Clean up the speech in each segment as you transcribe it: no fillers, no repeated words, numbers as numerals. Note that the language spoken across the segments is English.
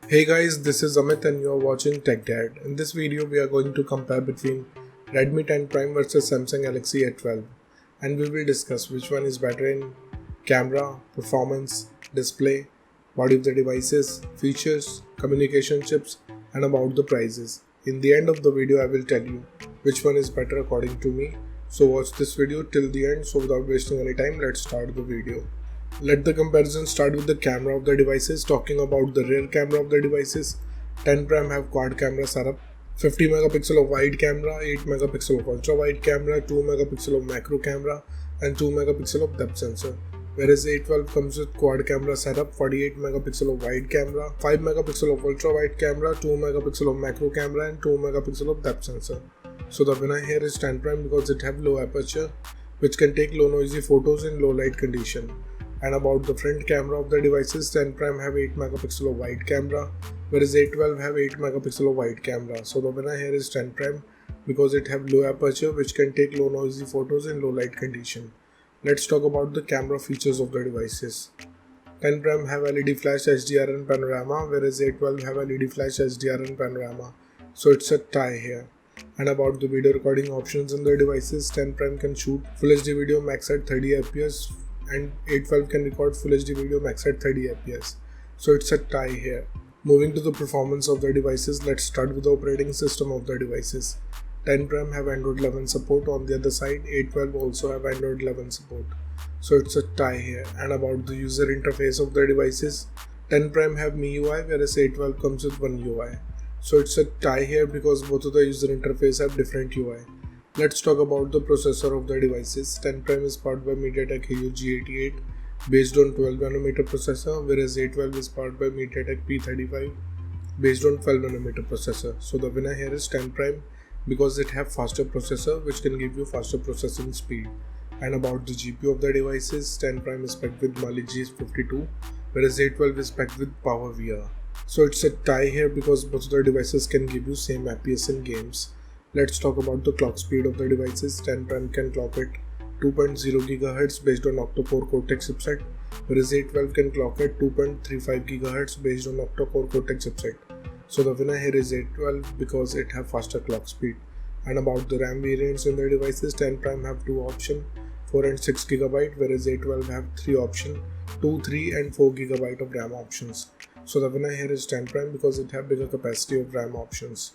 Hey guys, this is Amit and you are watching Tech Dad. In this video, we are going to compare between Redmi 10 Prime versus Samsung Galaxy A12, and we will discuss which one is better in camera, performance, display, body of the devices, features, communication chips, and about the prices. In the end of the video, I will tell you which one is better according to me. So watch this video till the end. So without wasting any time, let's start the video. Let the comparison start with the camera of the devices. Talking about the rear camera of the devices, 10 Prime have quad camera setup, 50 megapixel of wide camera, 8 megapixel of ultra wide camera, 2 megapixel of macro camera, and 2 megapixel of depth sensor. Whereas A12 comes with quad camera setup, 48 megapixel of wide camera, 5 megapixel of ultra wide camera, 2 megapixel of macro camera, and 2 megapixel of depth sensor. So the winner here is 10 Prime because it have low aperture, which can take low noisy photos in low light condition. And about the front camera of the devices, 10 Prime have 8 megapixel of wide camera, whereas A12 have 8 megapixel of wide camera. So the winner here is 10 Prime because it have low aperture which can take low noisy photos in low light condition. Let's talk about the camera features of the devices. 10 Prime have LED flash HDR and panorama, whereas A12 have LED flash HDR and panorama. So it's a tie here. And about the video recording options in the devices, 10 Prime can shoot Full HD video max at 30 fps and A12 can record Full HD video max at 30 fps. So it's a tie here. Moving to the performance of the devices, let's start with the operating system of the devices. 10 Prime have Android 11 support. On the other side, A12 also have Android 11 support. So it's a tie here. And about the user interface of the devices, 10 Prime have MIUI whereas A12 comes with one UI. So it's a tie here because both of the user interface have different UI. Let's talk about the processor of the devices. 10 Prime is powered by MediaTek Helio G88 based on 12nm processor, whereas A12 is powered by MediaTek P35 based on 12nm processor. So the winner here is 10 Prime because it have faster processor which can give you faster processing speed. And about the GPU of the devices, 10 Prime is packed with Mali GS52 whereas A12 is packed with PowerVR. So it's a tie here because both of the devices can give you same FPS in games. Let's talk about the clock speed of the devices. 10 Prime can clock at 2.0 GHz based on octa-core Cortex chipset, whereas A12 can clock at 2.35 GHz based on octa-core Cortex chipset. So the winner here is A12 because it have faster clock speed. And about the RAM variants in the devices, 10 Prime have two options, 4 and 6 GB, whereas A12 have three options, 2, 3 and 4 GB of RAM options. So the winner here is 10 Prime because it have bigger capacity of RAM options.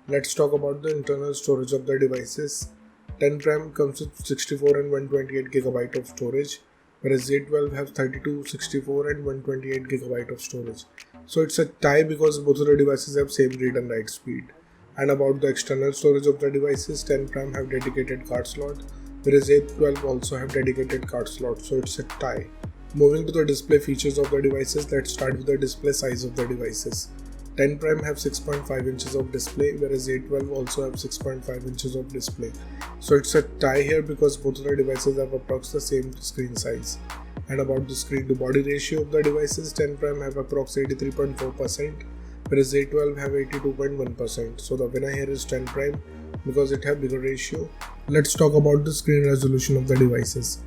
Let's talk about the internal storage of the devices. 10 Prime comes with 64 and 128 GB of storage, whereas A12 have 32, 64 and 128 GB of storage. So it's a tie because both of the devices have same read and write speed. And about the external storage of the devices, 10 Prime have dedicated card slot, whereas A12 also have dedicated card slot. So it's a tie. Moving to the display features of the devices, let's start with the display size of the devices. 10 Prime have 6.5 inches of display, whereas A12 also have 6.5 inches of display. So it's a tie here because both of the devices have approx the same screen size. And about the screen to body ratio of the devices, 10 Prime have approx 83.4%, whereas A12 have 82.1%. So the winner here is 10 Prime because it have bigger ratio. Let's talk about the screen resolution of the devices.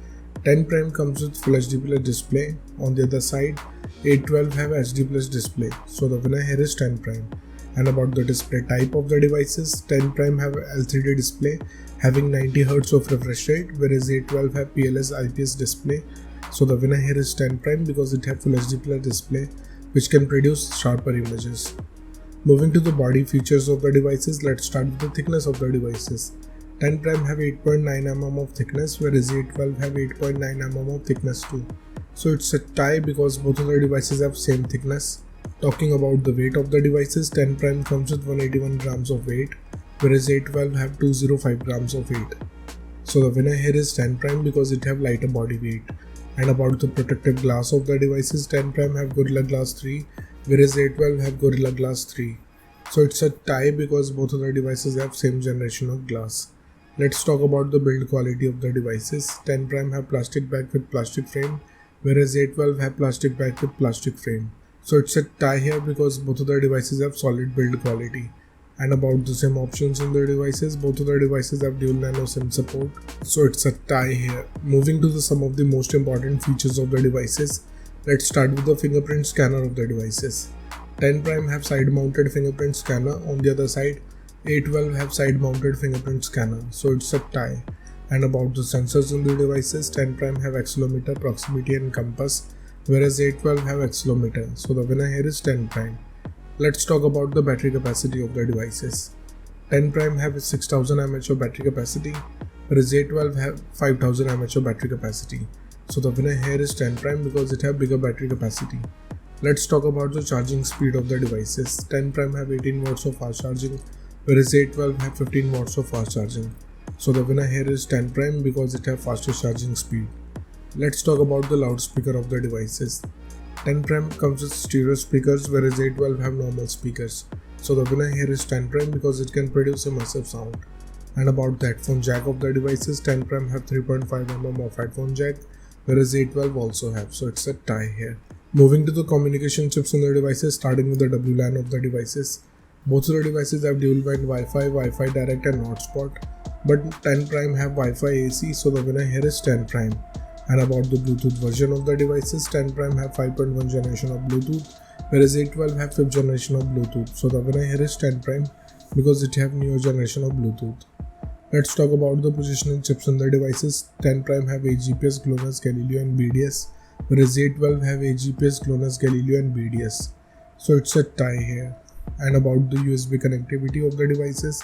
10 Prime comes with Full HD Plus display. On the other side, A12 have HD Plus display. So the winner here is 10 Prime. And about the display type of the devices, 10 Prime have LCD display having 90 Hz of refresh rate, whereas A12 have PLS IPS display. So the winner here is 10 Prime because it have Full HD Plus display which can produce sharper images. Moving to the body features of the devices, let's start with the thickness of the devices. 10 Prime have 8.9 mm of thickness, whereas A12 have 8.9 mm of thickness too. So it's a tie because both of the devices have same thickness. Talking about the weight of the devices, 10 Prime comes with 181 grams of weight, whereas A12 have 205 grams of weight. So the winner here is 10 Prime because it have lighter body weight. And about the protective glass of the devices, 10 Prime have Gorilla Glass 3, whereas A12 have Gorilla Glass 3. So it's a tie because both of the devices have same generation of glass. Let's talk about the build quality of the devices. 10 Prime have plastic back with plastic frame, whereas A12 have plastic back with plastic frame. So it's a tie here because both of the devices have solid build quality. And about the SIM options in the devices, both of the devices have dual nano SIM support. So it's a tie here. Moving to some of the most important features of the devices, let's start with the fingerprint scanner of the devices. 10 Prime have side-mounted fingerprint scanner. On the other side, A12 have side-mounted fingerprint scanner. So it's a tie. And about the sensors in the devices, 10 Prime have accelerometer, proximity and compass, whereas A12 have accelerometer. So the winner here is 10 Prime. Let's talk about the battery capacity of the devices. 10 Prime have 6000 mAh of battery capacity, whereas A12 have 5000 mAh of battery capacity. So the winner here is 10 Prime because it have bigger battery capacity. Let's talk about the charging speed of the devices. 10 Prime have 18 watts of fast charging, whereas A12 have 15 watts of fast charging. So the winner here is 10 Prime because it have faster charging speed. Let's talk about the loudspeaker of the devices. 10 Prime comes with stereo speakers, whereas A12 have normal speakers. So the winner here is 10 Prime because it can produce a massive sound. And about the headphone jack of the devices, 10 Prime have 3.5mm of headphone jack, whereas A12 also have, so it's a tie here. Moving to the communication chips in the devices, starting with the WLAN of the devices. Both of the devices have dual band Wi-Fi, Wi-Fi direct and hotspot, but 10 Prime have Wi-Fi AC, so the winner here is 10 Prime. And about the Bluetooth version of the devices, 10 Prime have 5.1 generation of Bluetooth, whereas A12 have 5th generation of Bluetooth. So the winner here is 10 Prime because it have newer generation of Bluetooth. Let's talk about the positioning chips in the devices. 10 Prime have AGPS, GLONASS, Galileo and BDS, whereas A12 have AGPS, GLONASS, Galileo and BDS. So it's a tie here. And about the USB connectivity of the devices,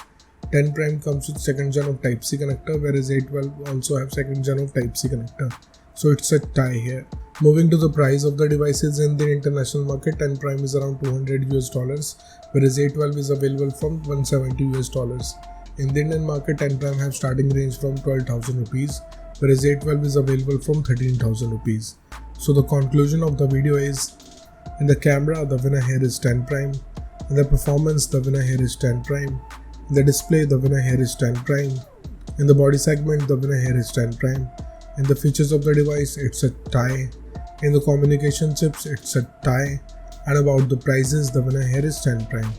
10 Prime comes with 2nd gen of Type-C connector, whereas A12 also have 2nd gen of Type-C connector. So it's a tie here. Moving to the price of the devices in the international market, 10 Prime is around $200 US, whereas A12 is available from $170 US. In the Indian market, 10 Prime have starting range from 12,000 rupees, whereas A12 is available from 13,000 rupees. So the conclusion of the video is, in the camera, the winner here is 10 Prime. In the performance, the winner here is 10 Prime. In the display, the winner here is 10 Prime. In the body segment, the winner here is 10 Prime. In the features of the device, it's a tie. In the communication chips, it's a tie. And about the prices, the winner here is 10 Prime.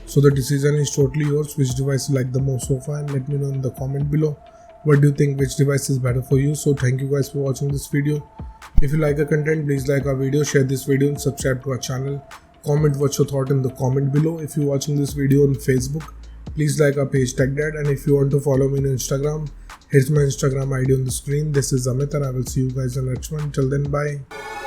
So the decision is totally yours, which device you like the most so far, and let me know in the comment below what do you think, which device is better for you. So thank you guys for watching this video. If you like our content, please like our video, share this video and subscribe to our channel. Comment what's your thought in the comment below. If you're watching this video on Facebook, please like our page TechDad, and if you want to follow me on Instagram, here's my Instagram ID on the screen. This is Amit and I will see you guys in the next one. Till then, bye.